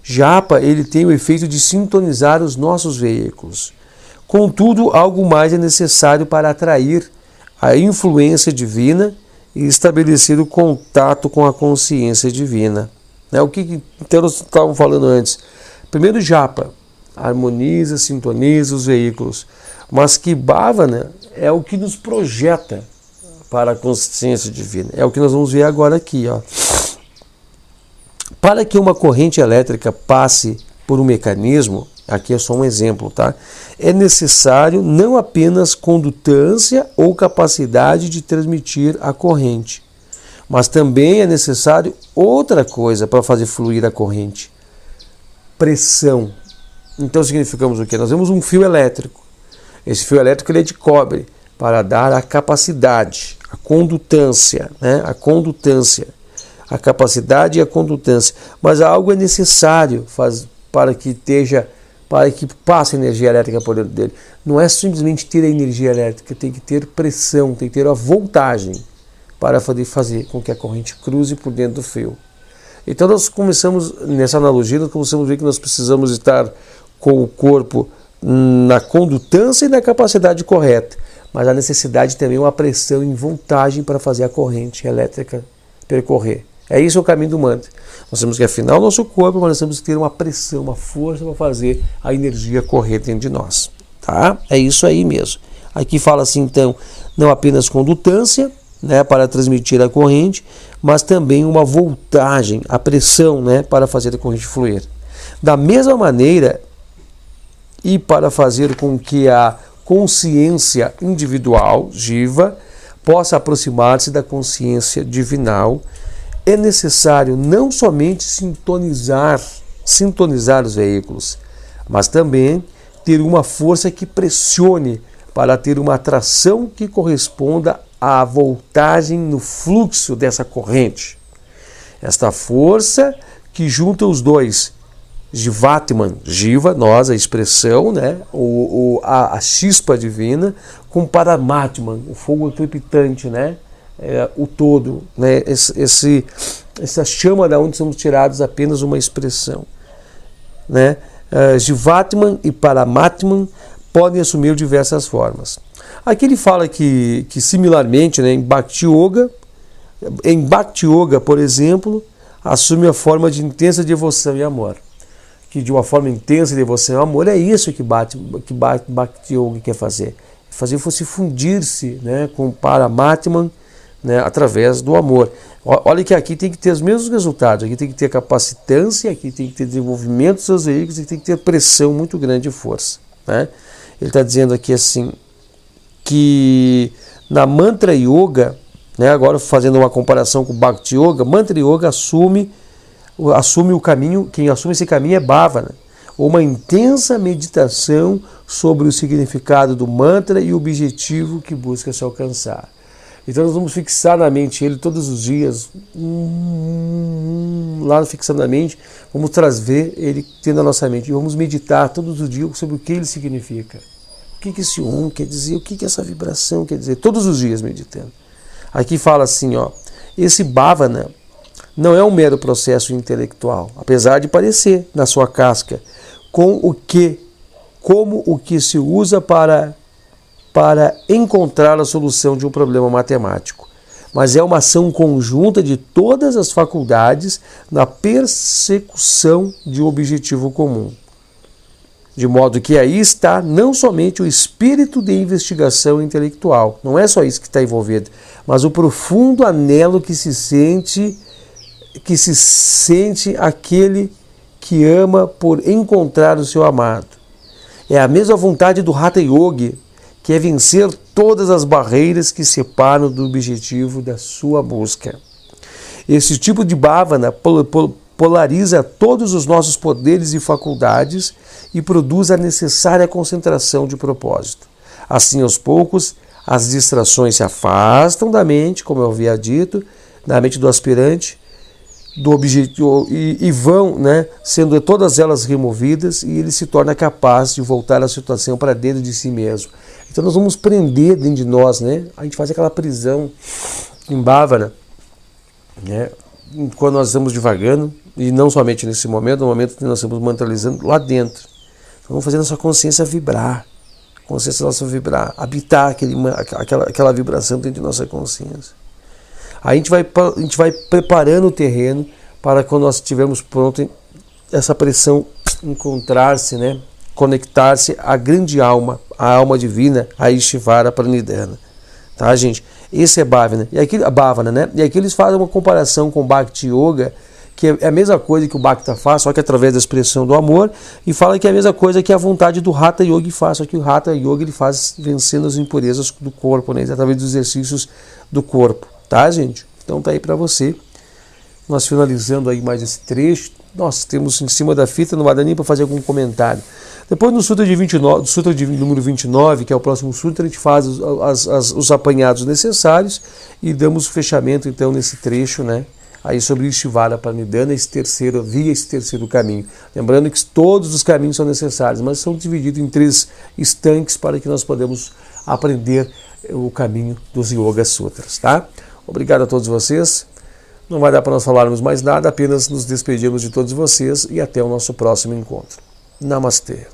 Japa, ele tem o efeito de sintonizar os nossos veículos. Contudo, algo mais é necessário para atrair a influência divina e estabelecer o contato com a consciência divina. O que então nós estávamos falando antes? Primeiro, Japa harmoniza, sintoniza os veículos, mas que Bhavana é o que nos projeta para a consciência divina. É o que nós vamos ver agora aqui. Para que uma corrente elétrica passe por um mecanismo, aqui é só um exemplo, tá? É necessário não apenas condutância ou capacidade de transmitir a corrente, mas também é necessário outra coisa para fazer fluir a corrente: pressão. Então significamos o quê? Nós vemos um fio elétrico. Esse fio elétrico ele é de cobre para dar a capacidade, a condutância, né? A capacidade e a condutância. Mas algo é necessário para que passe energia elétrica por dentro dele. Não é simplesmente ter a energia elétrica, tem que ter pressão, tem que ter a voltagem para fazer com que a corrente cruze por dentro do fio. Então nós começamos, nessa analogia, nós começamos a ver que nós precisamos estar com o corpo na condutância e na capacidade correta, mas a necessidade também é uma pressão em voltagem para fazer a corrente elétrica percorrer. É isso o caminho do mantra. Nós temos que afinar o nosso corpo, mas nós temos que ter uma pressão, uma força para fazer a energia correr dentro de nós. Tá? É isso aí mesmo. Aqui fala assim, então, não apenas condutância, né, para transmitir a corrente, mas também uma voltagem, a pressão, né, para fazer a corrente fluir. Da mesma maneira, e para fazer com que a consciência individual, jiva, possa aproximar-se da consciência divinal, é necessário não somente sintonizar os veículos, mas também ter uma força que pressione para ter uma atração que corresponda à voltagem no fluxo dessa corrente. Esta força que junta os dois, Jivatman, Jiva, nós, a expressão, né? A chispa divina, com Paramatman, o fogo trepidante, né? O todo, né? Essa chama da onde somos tirados apenas uma expressão, né? Jivatman e Paramatman podem assumir diversas formas. Aqui ele fala que similarmente, né, em Bhakti Yoga, por exemplo, assume a forma de intensa devoção e amor. Que de uma forma intensa de devoção e amor é isso que Bhakti Yoga quer fazer. Fazer você fundir-se, né, com Paramatman, né, através do amor. Olha que aqui tem que ter os mesmos resultados. Aqui tem que ter capacitância, aqui tem que ter desenvolvimento dos seus veículos, aqui tem que ter pressão muito grande e força, né? Ele está dizendo aqui assim, que na Mantra Yoga, né, agora fazendo uma comparação com o Bhakti Yoga, Mantra Yoga assume o caminho, quem assume esse caminho é Bhavana, uma intensa meditação sobre o significado do mantra e o objetivo que busca se alcançar. Então nós vamos fixar na mente ele todos os dias, lá fixando na mente, vamos trazer ele tendo na nossa mente, e vamos meditar todos os dias sobre o que ele significa. O que esse quer dizer, o que essa vibração quer dizer, todos os dias meditando. Aqui fala assim, esse Bhavana não é um mero processo intelectual, apesar de parecer na sua casca, como o que se usa para encontrar a solução de um problema matemático, mas é uma ação conjunta de todas as faculdades na persecução de um objetivo comum. De modo que aí está não somente o espírito de investigação intelectual, não é só isso que está envolvido, mas o profundo anelo que se sente aquele que ama por encontrar o seu amado. É a mesma vontade do Hatha Yogi, que é vencer todas as barreiras que separam do objetivo da sua busca. Esse tipo de bhavana polariza todos os nossos poderes e faculdades e produz a necessária concentração de propósito. Assim, aos poucos, as distrações se afastam da mente, como eu havia dito, da mente do aspirante, do objetivo, e vão, né, sendo todas elas removidas, e ele se torna capaz de voltar a situação para dentro de si mesmo. Então nós vamos prender dentro de nós, né? A gente faz aquela prisão em Bhavana, né? quando nós estamos divagando, e não somente nesse momento, no momento que nós estamos mentalizando lá dentro. Então, vamos fazer a nossa consciência vibrar, habitar aquela vibração dentro de nossa consciência. Aí a gente vai preparando o terreno para quando nós estivermos prontos, essa pressão encontrar-se, né? Conectar-se à grande alma, à alma divina, a Ishvara Pranidhana. Tá, gente? Esse é Bhavana. A Bhavana, né? E aqui eles fazem uma comparação com o Bhakti Yoga, que é a mesma coisa que o Bhakta faz, só que através da expressão do amor, e fala que é a mesma coisa que a vontade do Hatha Yoga faz, só que o Hatha Yoga ele faz vencendo as impurezas do corpo, né? Através dos exercícios do corpo, tá, gente? Então tá aí para você. Nós finalizando aí mais esse trecho, nós temos em cima da fita, não vai dar nem para fazer algum comentário. Depois no Sutra de 29, Sutra de número 29, que é o próximo Sutra, a gente faz os apanhados necessários e damos o fechamento então nesse trecho, né? Aí sobre Ishvara Pranidhana, esse terceiro caminho. Lembrando que todos os caminhos são necessários, mas são divididos em 3 estanques para que nós podemos aprender o caminho dos Yoga Sutras, tá? Obrigado a todos vocês. Não vai dar para nós falarmos mais nada, apenas nos despedimos de todos vocês e até o nosso próximo encontro. Namastê.